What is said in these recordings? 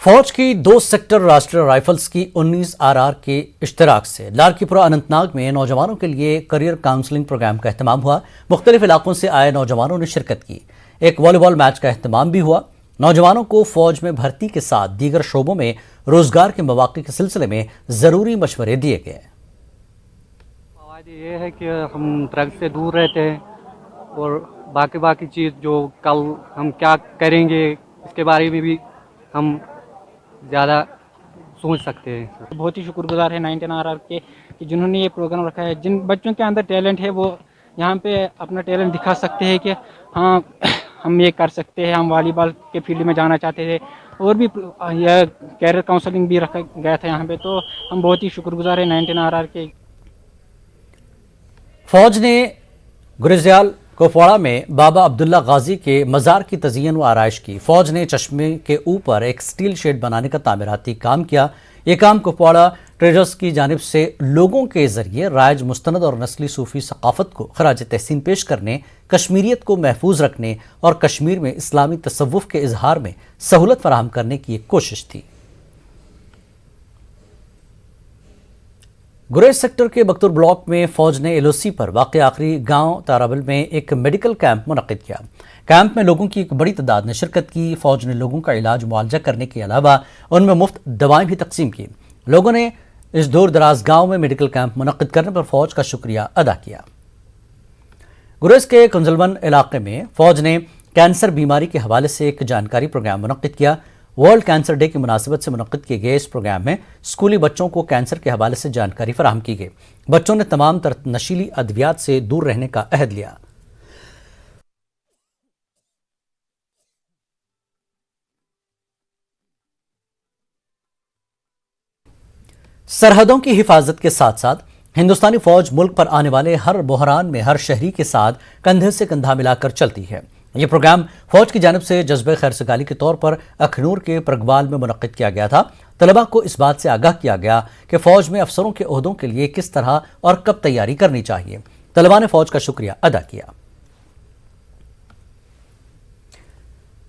फौज की 2 सेक्टर राष्ट्रीय राइफल्स की 19 आरआर के इश्तराक से लारकीपुरा अनंतनाग में नौजवानों के लिए करियर काउंसलिंग प्रोग्राम का एहतमाम हुआ। मुख्तलिफ इलाकों से आए नौजवानों ने शिरकत की। एक वॉलीबॉल मैच का एहतमाम भी हुआ। नौजवानों को फौज में भर्ती के साथ दीगर शोबों में रोजगार के मौके के सिलसिले में जरूरी मशवरे दिए गए। ये है कि हम ड्रग्स से दूर रहते हैं और बाकी चीज़ जो कल हम क्या करेंगे इसके बारे में भी हम ज़्यादा सोच सकते हैं। बहुत ही शुक्रगुजार है 19 आरआर के कि जिन्होंने ये प्रोग्राम रखा है। जिन बच्चों के अंदर टैलेंट है वो यहाँ पे अपना टैलेंट दिखा सकते हैं कि हाँ हम ये कर सकते हैं, हम वॉलीबॉल के फील्ड में जाना चाहते थे। और भी यह कैरियर काउंसलिंग भी रखा गया था यहाँ पे, तो हम बहुत ही शुक्रगुजार है 19 आरआर के। फौज ने गुरजयाल कुपवाड़ा में बाबा अब्दुल्ला गाजी के मज़ार की तज़यीन व आराइश की। फौज ने चश्मे के ऊपर एक स्टील शेड बनाने का तामीराती काम किया। ये काम कुपवाड़ा ट्रेजर्स की जानिब से लोगों के जरिए राइज मुस्तनद और नस्ली सूफी सकाफत को खराज तहसीन पेश करने, कश्मीरियत को महफूज रखने और कश्मीर में इस्लामी तसव्वुफ के इजहार में सहूलत फराहम करने की एक कोशिश थी। गुरेज सेक्टर के बख्तूर ब्लॉक में फौज ने एलओसी पर वाक़ आखिरी गांव ताराबल में एक मेडिकल कैंप मुनक़िद किया। कैंप में लोगों की एक बड़ी तादाद ने शिरकत की। फौज ने लोगों का इलाज मुआवजा करने के अलावा उनमें मुफ्त दवाएं भी तकसीम की। लोगों ने इस दूर दराज गांव में मेडिकल कैंप मुनक़िद करने पर फौज का शुक्रिया अदा किया। गुरेज के कुंजलवन इलाके में फौज ने कैंसर बीमारी के हवाले से एक जानकारी प्रोग्राम मुनक़िद किया। वर्ल्ड कैंसर डे की मुनासिबत से मुनक़िद किए गए इस प्रोग्राम में स्कूली बच्चों को कैंसर के हवाले से जानकारी फराहम की गई। बच्चों ने तमाम तरह नशीली अद्वियात से दूर रहने का अहद लिया। सरहदों की हिफाजत के साथ साथ हिंदुस्तानी फौज मुल्क पर आने वाले हर बहरान में हर शहरी के साथ कंधे से कंधा मिलाकर चलती है। यह प्रोग्राम फौज की जानिब से जज्बे खैरसगाली के तौर पर अखनूर के प्रगवाल में मुनक़िद किया गया था। तलबा को इस बात से आगाह किया गया कि फौज में अफसरों के ओहदों के लिए किस तरह और कब तैयारी करनी चाहिए। तलबा ने फौज का शुक्रिया अदा किया।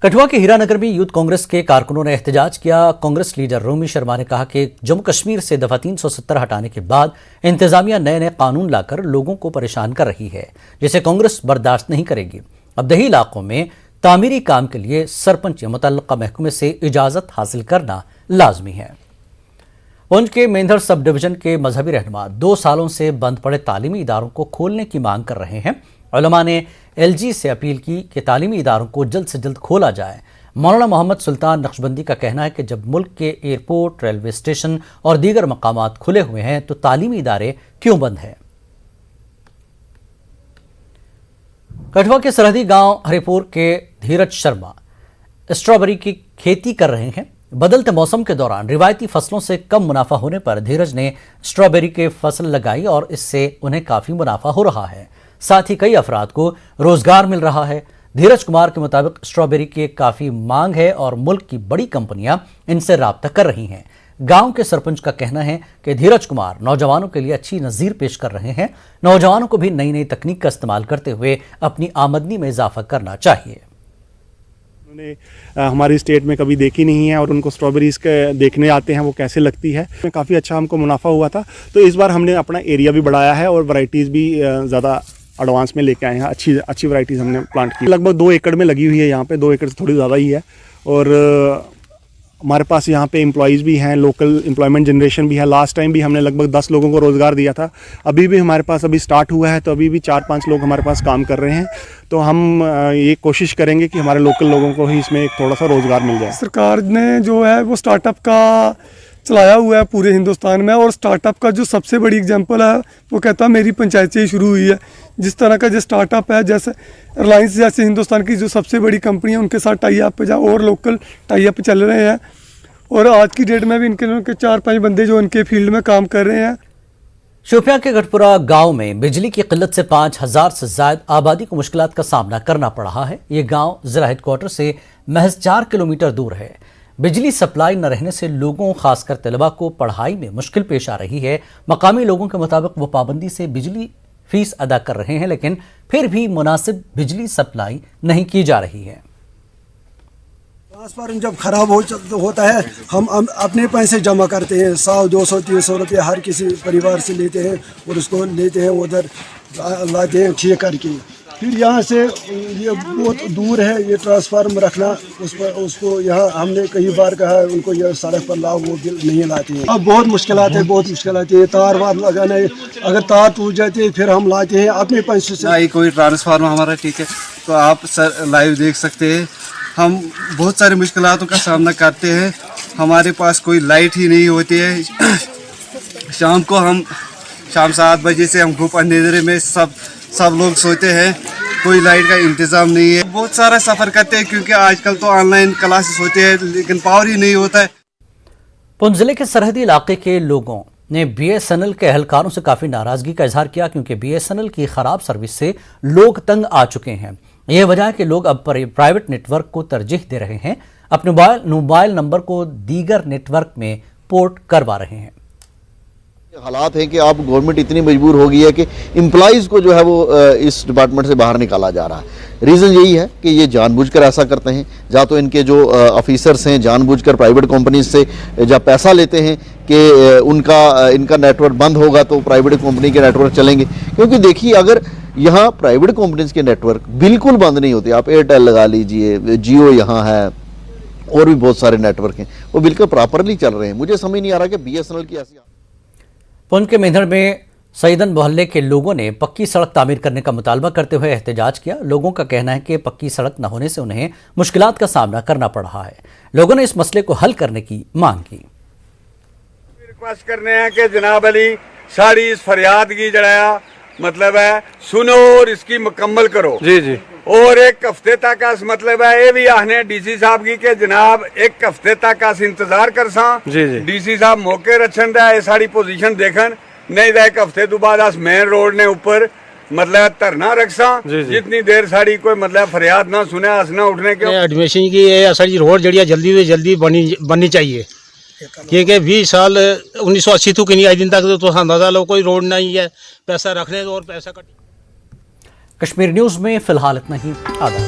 कठुआ के हीरानगर में यूथ कांग्रेस के कारकुनों ने एहतजाज किया। कांग्रेस लीडर रोमी शर्मा ने कहा कि जम्मू कश्मीर से दफा 370 हटाने के बाद इंतजामिया नए नए कानून लाकर लोगों को परेशान कर रही है, जिसे कांग्रेस बर्दाश्त नहीं करेगी। अब दही इलाकों में तामीरी काम के लिए सरपंच या मुतल्लका महकमे से इजाजत हासिल करना लाजमी है। पुंछ के मेंधर सब डिवीजन के मजहबी रहनुमा 2 सालों से बंद पड़े तालीमी इदारों को खोलने की मांग कर रहे हैं। उलमा ने एलजी से अपील की कि तालीमी इदारों को जल्द से जल्द खोला जाए। मौलाना मोहम्मद सुल्तान नक्शबंदी का कहना है कि जब मुल्क के एयरपोर्ट, रेलवे स्टेशन और दीगर मकामात खुले हुए हैं तो तालीमी इदारे क्यों बंद हैं। कठुआ के सरहदी गांव हरिपुर के धीरज शर्मा स्ट्रॉबेरी की खेती कर रहे हैं। बदलते मौसम के दौरान रिवायती फसलों से कम मुनाफा होने पर धीरज ने स्ट्रॉबेरी की फसल लगाई और इससे उन्हें काफी मुनाफा हो रहा है। साथ ही कई अफराद को रोजगार मिल रहा है। धीरज कुमार के मुताबिक स्ट्रॉबेरी की काफी मांग है और मुल्क की बड़ी कंपनियां इनसे राब्ता कर रही हैं। गांव के सरपंच का कहना है कि धीरज कुमार नौजवानों के लिए अच्छी नज़ीर पेश कर रहे हैं। नौजवानों को भी नई नई तकनीक का इस्तेमाल करते हुए अपनी आमदनी में इजाफा करना चाहिए। उन्होंने हमारी स्टेट में कभी देखी नहीं है और उनको स्ट्रॉबेरीज के देखने आते हैं वो कैसे लगती है। काफ़ी अच्छा हमको मुनाफा हुआ था, तो इस बार हमने अपना एरिया भी बढ़ाया है और वैरायटीज़ भी ज़्यादा एडवांस में लेके आए हैं। अच्छी वैरायटीज़ हमने प्लांट की। लगभग 2 एकड़ में लगी हुई है। यहाँ पे 2 एकड़ से थोड़ी ज़्यादा ही है और हमारे पास यहाँ पे एम्प्लॉयज़ भी हैं, लोकल एम्प्लॉयमेंट जनरेशन भी है। लास्ट टाइम भी हमने लगभग 10 लोगों को रोज़गार दिया था। अभी भी हमारे पास अभी स्टार्ट हुआ है तो अभी भी 4-5 लोग हमारे पास काम कर रहे हैं। तो हम ये कोशिश करेंगे कि हमारे लोकल लोगों को ही इसमें एक थोड़ा सा रोज़गार मिल जाए। सरकार ने जो है वो स्टार्टअप का चलाया हुआ है पूरे हिंदुस्तान में, और स्टार्टअप का जो सबसे बड़ी एग्जांपल है वो कहता है मेरी पंचायत से ही शुरू हुई है। जिस तरह का जो स्टार्टअप है, जैसे रिलायंस जैसे हिंदुस्तान की जो सबसे बड़ी कंपनी है उनके साथ टाई अप और लोकल टाई अप चल रहे हैं। और आज की डेट में भी इनके 4-5 बंदे जो इनके फील्ड में काम कर रहे हैं। शोपियां के गढ़पुरा गांव में बिजली की किल्लत से 5000 से ज्यादा आबादी को मुश्किलात का सामना करना पड़ रहा है। ये गांव जिला हेडक्वार्टर से महज 4 किलोमीटर दूर है। बिजली सप्लाई न रहने से लोगों, खासकर तलबा को पढ़ाई में मुश्किल पेश आ रही है। मकामी लोगों के मुताबिक वो पाबंदी से बिजली फीस अदा कर रहे हैं, लेकिन फिर भी मुनासिब बिजली सप्लाई नहीं की जा रही है। ट्रांसफार्मर जब खराब होता है हम अपने पैसे जमा करते हैं, 100, 200, 300 रुपये हर किसी परिवार से लेते हैं और उसको लेते हैं उधर लाते हैं ठीक करके। फिर यहाँ से ये बहुत दूर है ये ट्रांसफार्मर रखना, उसको यहाँ हमने कई बार कहा है उनको ये सड़क पर लाओ, वो बिल नहीं लाते हैं। अब बहुत मुश्किलात है, बहुत मुश्किलात है। तार वार लगाना है, अगर तार टूट जाती है फिर हम लाते हैं अपने पैसे से। नहीं कोई ट्रांसफार्मर हमारा ठीक है, तो आप सर लाइव देख सकते हैं। हम बहुत सारी मुश्किलातों का सामना करते हैं, हमारे पास कोई लाइट ही नहीं होती है। शाम को हम शाम 7 बजे से हम खूब अंधेरे में सब लोग सोते हैं, कोई लाइट का इंतज़ाम नहीं है। बहुत सारा सफ़र करते हैं क्योंकि आजकल तो ऑनलाइन क्लासेस होते हैं लेकिन पावर ही नहीं होता है। पुंछ जिले के सरहदी इलाके के लोगों ने BSNL के एहलकारों से काफी नाराजगी का इजहार किया क्योंकि BSNL की खराब सर्विस से लोग तंग आ चुके हैं। यह वजह है कि लोग अब प्राइवेट नेटवर्क को तरजीह दे रहे हैं, अपने मोबाइल नंबर को दीगर नेटवर्क में पोर्ट करवा रहे हैं। हालात है कि अब गवर्नमेंट इतनी मजबूर हो गई है कि एम्प्लॉइज़ को जो है वो इस डिपार्टमेंट से बाहर निकाला जा रहा है। रीज़न यही है कि ये जानबूझकर ऐसा करते हैं, या तो इनके जो ऑफिसर्स हैं जानबूझकर प्राइवेट कंपनीज से जब पैसा लेते हैं कि इनका नेटवर्क बंद होगा तो प्राइवेट कंपनी के नेटवर्क चलेंगे। क्योंकि देखिए अगर यहाँ प्राइवेट कंपनीज के नेटवर्क बिल्कुल बंद नहीं होते, आप एयरटेल लगा लीजिए, जियो यहाँ है और भी बहुत सारे नेटवर्क हैं, वो बिल्कुल प्रॉपरली चल रहे हैं। मुझे समझ नहीं आ रहा कि BSNL की ऐसी। पुंछ के मेंढर में सईदन मोहल्ले के लोगों ने पक्की सड़क तामीर करने का मुतालबा करते हुए एहतजाज किया। लोगों का कहना है कि पक्की सड़क न होने से उन्हें मुश्किलात का सामना करना पड़ रहा है। लोगों ने इस मसले को हल करने की मांग की। रिक्वेस्ट करने हैं कि जनाब अली साड़ी इस फरियाद की जड़ाया मतलब है सुनो और इसकी मुकम्मल करो। जी जी। और एक हफ्ते तक मतलब है ये भी आने DC साहब की के जनाब एक हफ्ते तक इंतजार कर सा। जी जी। DC साहब मौके रचन दा ये साड़ी पोजीशन देखन, नहीं तो एक हफ्ते तो बाद अस मेन रोड ने ऊपर मतलब धरना रख सा। जितनी देर साड़ी कोई मतलब फरियाद ना सुने अस ना उठने के। एडमिशन की ये साड़ी रोड जड़ी जल्दी से जल्दी बननी चाहिए क्योंकि 20 साल 1980 तो किन्हीं दिन तक तो अंदाजा लो कोई रोड नहीं है, पैसा रखने और पैसा कट। कश्मीर न्यूज में फिलहाल इतना ही। आदाब।